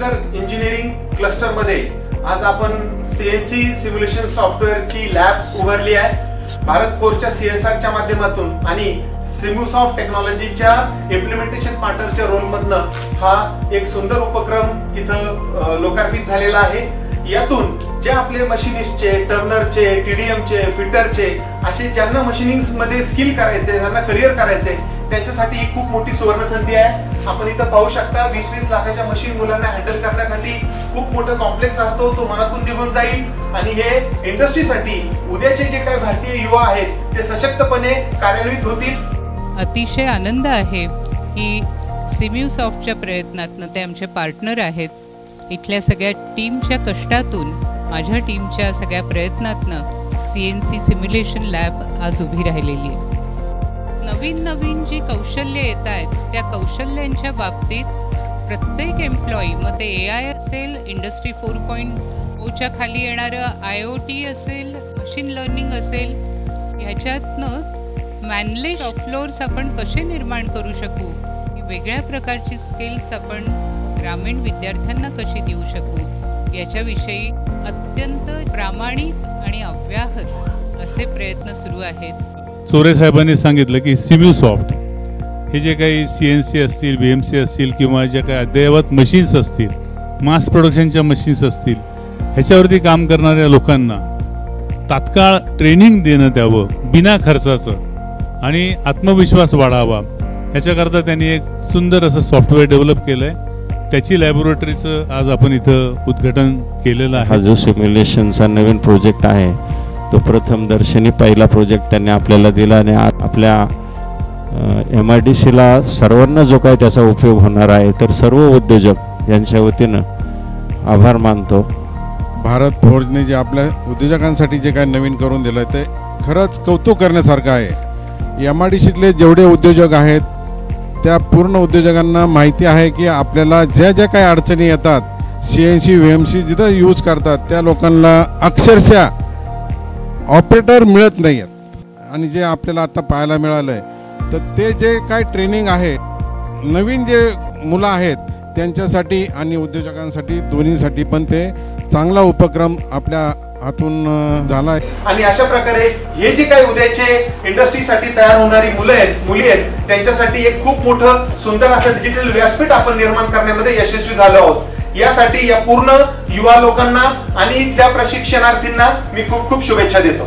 Ahmednagar engineering क्लस्टरमध्ये आज आपण सीएनसी सिम्युलेशन सॉफ्टवेअरची लॅब उभारली आहे। भारत फोर्सच्या सीएसआरच्या माध्यमातून आणि सिम्युसॉफ्ट टेक्नॉलॉजीच्या इम्प्लिमेंटेशन पार्टनरच्या रोलमधनं हा एक सुंदर उपक्रम इथं लोकार्पित झालेला आहे। यातून जे आपले मशीनिस्टचे, टर्नरचे, टीडीएमचे, फिटरचे असे ज्यांना मशीनिंग्स मध्ये स्किल करायचे, ज्यांना करिअर करायचे, त्यांच्यासाठी ही खूप मोठी सुवर्ण संधी आहे। आपण इथं पाहू शकता 20-20 लाखाच्या मशीन मुलांना हँडल करण्यासाठी खूप मोठा कॉम्प्लेक्स असतो, तो मनातून निघून जाईल आणि हे इंडस्ट्रीसाठी उद्याचे जे काही भारतीय युवा आहेत ते सशक्तपणे कार्यान्वित होतील। अतिशय आनंद आहे की सिम्युसॉफ्टच्या प्रयत्नातनं ते आमचे पार्टनर आहेत। इथल्या सगळ्या टीमच्या कष्टातून, माझ्या टीमच्या सगळ्या प्रयत्नातनं सीएनसी सिम्युलेशन लॅब आज उभी राहिलेली आहे। नवीन जी कौशल्य येत आहेत त्या कौशल्यांच्या बाबतीत प्रत्येक एम्प्लॉई, मग ते AI असेल, इंडस्ट्री 4.0च्या खाली येणारं IoT असेल, मशीन लर्निंग असेल, ह्याच्यातनं मॅनलेस फ्लोर्स आपण कसे निर्माण करू शकू, वेगळ्या प्रकारची स्किल्स आपण ग्रामीण विद्यार्थ्यांना कशी देऊ शकू, याच्याविषयी अत्यंत प्रामाणिक आणि अव्याहत असे प्रयत्न सुरू आहेत। चोरे साहेबांनी सांगितलं की सिम्युसॉफ्ट हे जे काही CNC असतील, BMC असतील किंवा ज्या काही अद्ययावत मशीन्स असतील, मास प्रोडक्शनच्या मशीन्स असतील, ह्याच्यावरती काम करणाऱ्या लोकांना तात्काळ ट्रेनिंग देण्यात यावं बिना खर्चाचं आणि आत्मविश्वास वाढावा, ह्याच्याकरता त्यांनी एक सुंदर असं सॉफ्टवेअर डेव्हलप केलं आहे। त्याची लॅबोरेटरीचं आज आपण इथं उद्घाटन केलेलं आहे। हा जो सिम्युलेशनचा नवीन प्रोजेक्ट आहे तो प्रथमदर्शनी पहिला प्रोजेक्ट त्यांनी आपल्याला दिला आणि आपल्या MIDCला सर्वांना जो काही त्याचा उपयोग होणार आहे, तर सर्व उद्योजक यांच्या वतीनं आभार मानतो। भारत फोर्सने जे आपल्या उद्योजकांसाठी जे काही नवीन करून दिलं ते खरंच कौतुक करण्यासारखं आहे। MIDCतले जेवढे उद्योजक आहेत त्या पूर्ण उद्योजकांना माहिती आहे की आपल्याला ज्या ज्या काही अडचणी येतात, CNC VMC जिथं यूज करतात त्या लोकांना अक्षरशः ऑपरेटर मिळत नाही आहेत आणि जे आपल्याला आता पाहायला मिळालं आहे तर ते जे काय ट्रेनिंग आहे, नवीन जे मुलं आहेत त्यांच्यासाठी आणि उद्योजकांसाठी दोन्हीसाठी पण ते चांगला उपक्रम आपल्या हातून झाला आहे। आणि अशा प्रकारे हे जे काही उद्याचे इंडस्ट्रीसाठी तयार होणारी मुली आहेत त्यांच्यासाठी एक खूप मोठं सुंदर असं डिजिटल व्यासपीठ आपण निर्माण करण्यामध्ये यशस्वी झालो आहोत। यासाठी या पूर्ण युवा लोकांना आणि त्या प्रशिक्षणार्थींना मी खूप खूप शुभेच्छा देतो।